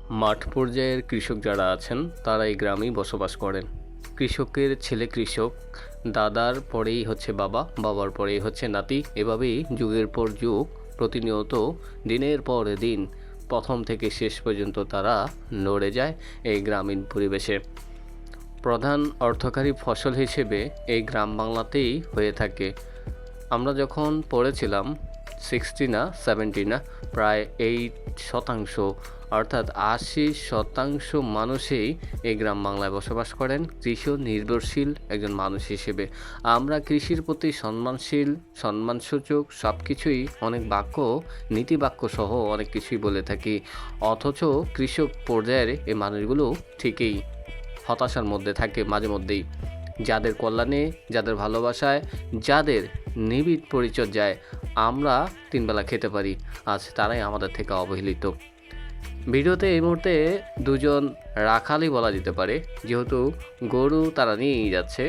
মাঠ পর্যায়ের কৃষক যারা আছেন তারা এই গ্রামেই বসবাস করেন। কৃষকের ছেলে কৃষক, দাদার পরেই হচ্ছে বাবা, বাবার পরেই হচ্ছে নাতি, এভাবেই যুগের পর যুগ প্রতিনিয়ত দিনের পর দিন প্রথম থেকে শেষ পর্যন্ত তারা লড়ে যায় এই গ্রামীণ পরিবেশে। প্রধান অর্থকারী ফসল হিসেবে এই গ্রাম বাংলাতেই হয়ে থাকে। আমরা যখন পড়েছিলাম 60 না 70 না, প্রায় 8% অর্থাৎ 80% মানুষই এই গ্রাম বাংলায় বসবাস করেন কৃষি নির্ভরশীল একজন মানুষ হিসেবে। আমরা কৃষির প্রতি সম্মানশীল, সম্মানসূচক সব কিছুই, অনেক বাক্য, নীতিবাক্য সহ অনেক কিছুই বলে থাকি, অথচ কৃষক পর্যায়ের এই মানুষগুলো ঠিকই হতাশার মধ্যে থাকে মাঝে মধ্যেই। যাদের কল্যাণে, যাদের ভালোবাসায়, যাদের নিবিড় পরিচর্যায় আমরা তিনবেলা খেতে পারি, আজ তারাই আমাদের থেকে অবহেলিত। ভিডিওতে এই মুহূর্তে দুজন রাখালই বলা যেতে পারে, যেহেতু গরু তারা নিয়েই যাচ্ছে।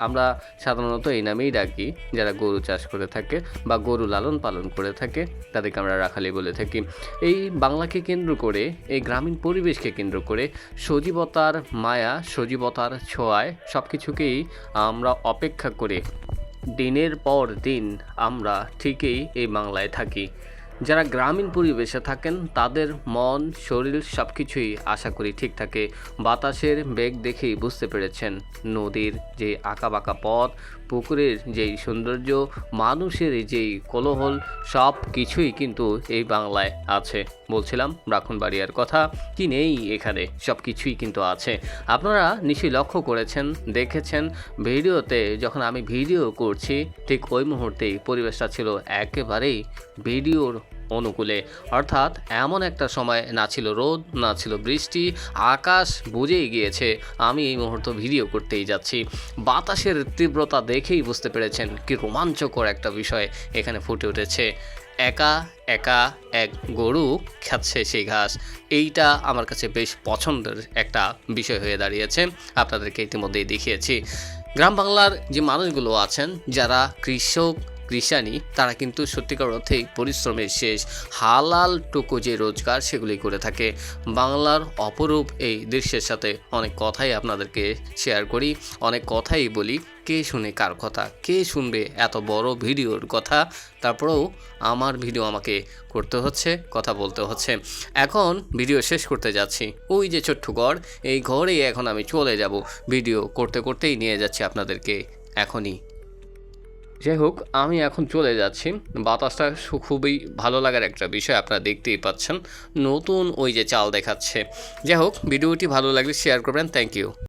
আমরা সাধারণত এই নামেই ডাকি যারা গরু চাষ করে থাকে বা গরু লালন পালন করে থাকে, তাদেরকে আমরা রাখালি বলে থাকি। এই বাংলাকে কেন্দ্র করে, এই গ্রামীণ পরিবেশকে কেন্দ্র করে সজীবতার মায়া, সজীবতার ছোঁয়ায় সব কিছুকেই আমরা অপেক্ষা করে দিনের পর দিন আমরা ঠিকই এই বাংলায় থাকি। যারা গ্রামীণ পরিবেশে থাকেন তাদের মন, শরীর সব কিছুই আশা করি ঠিক থাকে। বাতাসের বেগ দেখেই বুঝতে পেরেছেন নদীর যে আঁকাবাঁকা পথ, পুকুরের যেই সৌন্দর্য, মানুষের যেই কোলাহল, সব কিছুই কিন্তু এই বাংলায় আছে। বলছিলাম ব্রাহ্মণবাড়িয়ার কথা, কি নেই এখানে, সব কিছুই কিন্তু আছে। আপনারা নিশ্চয়ই লক্ষ্য করেছেন, দেখেছেন ভিডিওতে, যখন আমি ভিডিও করছি ঠিক ওই মুহূর্তেই পরিবেশটা ছিল একেবারেই ভিডিওর অনুকূলে। অর্থাৎ এমন একটা সময় না ছিল রোদ, না ছিল বৃষ্টি, আকাশ বুঝেই গিয়েছে আমি এই মুহূর্তে ভিডিও করতেই যাচ্ছি। বাতাসের তীব্রতা দেখেই বুঝতে পেরেছেন কি রোমাঞ্চকর একটা বিষয় এখানে ফুটে উঠেছে। একা একা এক গরু খাচ্ছে সেই ঘাস, এইটা আমার কাছে বেশ পছন্দের একটা বিষয় হয়ে দাঁড়িয়েছে। আপনাদেরকে ইতিমধ্যেই দেখিয়েছি গ্রাম বাংলার যে মানুষগুলো আছেন, যারা কৃষক কৃষানি, তারা কিন্তু সত্যিকার অর্থেই পরিশ্রমের শেষ, হালালটুকু যে রোজগার সেগুলি করে থাকে। বাংলার অপরূপ এই দৃশ্যের সাথে অনেক কথাই আপনাদেরকে শেয়ার করি, অনেক কথাই বলি। কে শুনে কার কথা, কে শুনবে এত বড় ভিডিওর কথা? তারপরেও আমার ভিডিও আমাকে করতে হচ্ছে, কথা বলতে হচ্ছে। এখন ভিডিও শেষ করতে যাচ্ছি, ওই যে ছোট্ট ঘর, এই ঘরেই এখন আমি চলে যাব। ভিডিও করতে করতেই নিয়ে যাচ্ছি আপনাদেরকে এখনই। যাই হোক, আমি এখন চলে যাচ্ছি। বাতাসটা খুবই ভালো লাগার একটা বিষয়, আপনারা দেখতেই পাচ্ছেন। নতুন ওই যে চাল দেখাচ্ছে। যাই হোক, ভিডিওটি ভালো লাগলে শেয়ার করবেন। Thank you.